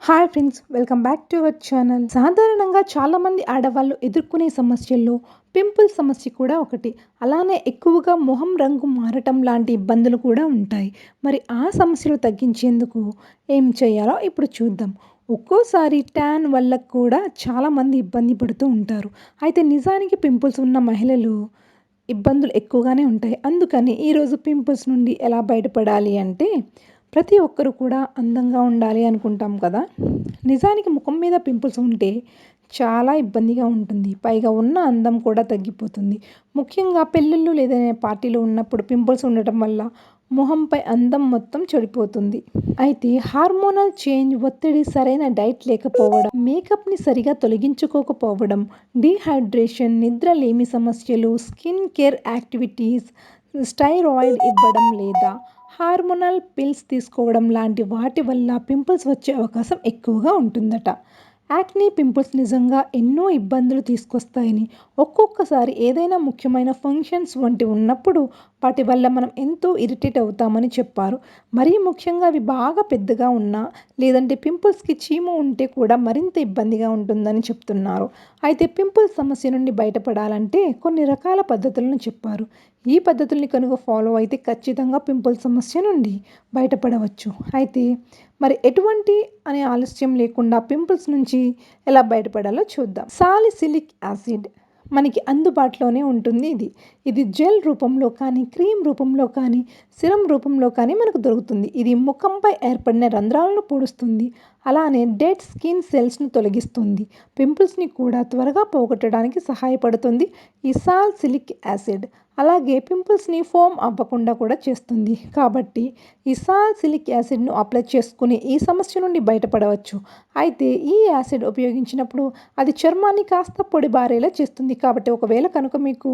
Hi friends, welcome back to our channel. సాధారణంగా చాలామంది ఆడవాళ్ళు ఎదుర్కొనే సమస్యల్లో పింపుల్ సమస్య కూడా ఒకటి. అలానే ఎక్కువగా మొహం రంగు మారటం లాంటి ఇబ్బందులు కూడా ఉంటాయి. మరి ఆ సమస్యలు తగ్గించేందుకు ఏం చేయాలో ఇప్పుడు చూద్దాం. ఒక్కోసారి ట్యాన్ వల్ల కూడా చాలామంది ఇబ్బంది పడుతూ ఉంటారు. అయితే నిజానికి పింపుల్స్ ఉన్న మహిళలు ఇబ్బందులు ఎక్కువగానే ఉంటాయి. అందుకని ఈరోజు పింపుల్స్ నుండి ఎలా బయటపడాలి అంటే, ప్రతి ఒక్కరు కూడా అందంగా ఉండాలి అనుకుంటాం కదా! నిజానికి ముఖం మీద పింపుల్స్ ఉంటే చాలా ఇబ్బందిగా ఉంటుంది. పైగా ఉన్న అందం కూడా తగ్గిపోతుంది. ముఖ్యంగా పెళ్ళిళ్ళు లేదా పార్టీలు ఉన్నప్పుడు పింపుల్స్ ఉండటం వల్ల మొహంపై అందం మొత్తం చెడిపోతుంది. అయితే హార్మోనల్ చేంజ్, ఒత్తిడి, సరైన డైట్ లేకపోవడం, మేకప్‌ని సరిగా తొలగించుకోకపోవడం, డీహైడ్రేషన్, నిద్రలేమి సమస్యలు, స్కిన్ కేర్ యాక్టివిటీస్, స్టెరాయిడ్ ఇవ్వడం లేదా హార్మోనల్ పిల్స్ తీసుకోవడం లాంటి వాటి వల్ల పింపుల్స్ వచ్చే అవకాశం ఎక్కువగా ఉంటుందట. యాక్నే పింపుల్స్ నిజంగా ఎన్నో ఇబ్బందులు తీసుకొస్తాయని, ఒక్కొక్కసారి ఏదైనా ముఖ్యమైన ఫంక్షన్స్ వంటి ఉన్నప్పుడు వాటి వల్ల మనం ఎంతో ఇరిటేట్ అవుతామని చెప్పారు. మరీ ముఖ్యంగా అవి బాగా పెద్దగా ఉన్నా, లేదంటే పింపుల్స్‌కి చీము ఉంటే కూడా మరింత ఇబ్బందిగా ఉంటుందని చెప్తున్నారు. అయితే పింపుల్స్ సమస్య నుండి బయటపడాలంటే కొన్ని రకాల పద్ధతులను చెప్పారు. ఈ పద్ధతుల్ని కనుక ఫాలో అయితే ఖచ్చితంగా పింపుల్స్ సమస్య నుండి బయటపడవచ్చు. అయితే మరి ఎటువంటి అనే ఆలస్యం లేకుండా పింపుల్స్ నుంచి ఎలా బయటపడాలో చూద్దాం. సాలిసిలిక్ యాసిడ్ మనకి అందుబాటులోనే ఉంటుంది. ఇది జెల్ రూపంలో కానీ, క్రీమ్ రూపంలో కానీ, సిరమ్ రూపంలో కానీ మనకు దొరుకుతుంది. ఇది ముఖంపై ఏర్పడిన రంధ్రాలను పూడుస్తుంది. అలానే డెడ్ స్కిన్ సెల్స్‌ను తొలగిస్తుంది. పింపుల్స్‌ని కూడా త్వరగా పోగొట్టడానికి సహాయపడుతుంది ఈ సాలిసిలిక్ యాసిడ్. అలాగే పింపుల్స్‌ని ఫోమ్ అవ్వకుండా కూడా చేస్తుంది. కాబట్టి ఈ సాలిసిలిక్ యాసిడ్‌ను అప్లై చేసుకుని ఈ సమస్య నుండి బయటపడవచ్చు. అయితే ఈ యాసిడ్ ఉపయోగించినప్పుడు అది చర్మాన్ని కాస్త పొడిబారేలా చేస్తుంది. కాబట్టి ఒకవేళ కనుక మీకు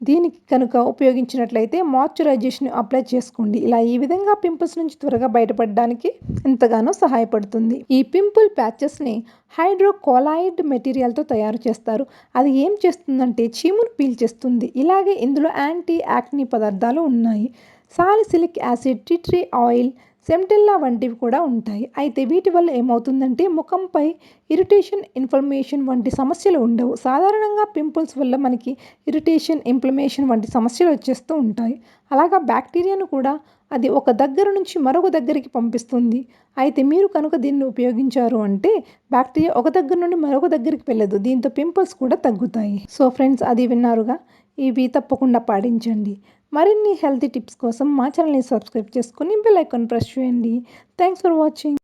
దీనికి కనుక ఉపయోగించినట్లయితే మాయిశ్చరైజేషన్ అప్లై చేసుకోండి. ఇలా ఈ విధంగా పింపుల్స్ నుంచి త్వరగా బయటపడడానికి ఎంతగానో సహాయపడుతుంది. ఈ పింపుల్ ప్యాచెస్‌ని హైడ్రోకోలాయిడ్ మెటీరియల్‌తో తయారు చేస్తారు. అది ఏం చేస్తుందంటే చీమును పీల్చేస్తుంది. ఇలాగే ఇందులో యాంటీ యాక్ని పదార్థాలు ఉన్నాయి. Salicylic acid, tea tree oil, centella వంటివి కూడా ఉంటాయి. అయితే వీటి వల్ల ఏమవుతుందంటే ముఖంపై ఇరిటేషన్, ఇన్ఫ్లమేషన్ వంటి సమస్యలు ఉండవు. సాధారణంగా పింపుల్స్ వల్ల మనకి ఇరిటేషన్, ఇన్ఫ్లమేషన్ వంటి సమస్యలు వచ్చేస్తూ ఉంటాయి. అలాగా బ్యాక్టీరియాను కూడా అది ఒక దగ్గర నుంచి మరొక దగ్గరికి పంపిస్తుంది. అయితే మీరు కనుక దీన్ని ఉపయోగించారు అంటే బ్యాక్టీరియా ఒక దగ్గర నుండి మరొక దగ్గరికి వెళ్ళదు. దీంతో పింపుల్స్ కూడా తగ్గుతాయి. సో ఫ్రెండ్స్, అది విన్నారుగా. ఇవి తప్పకుండా పాటించండి. మరిన్ని హెల్తీ టిప్స్ కోసం మా ఛానల్ని సబ్స్క్రైబ్ చేసుకొని బెల్ ఐకాన్ ప్రెస్ చేయండి. Thanks for watching.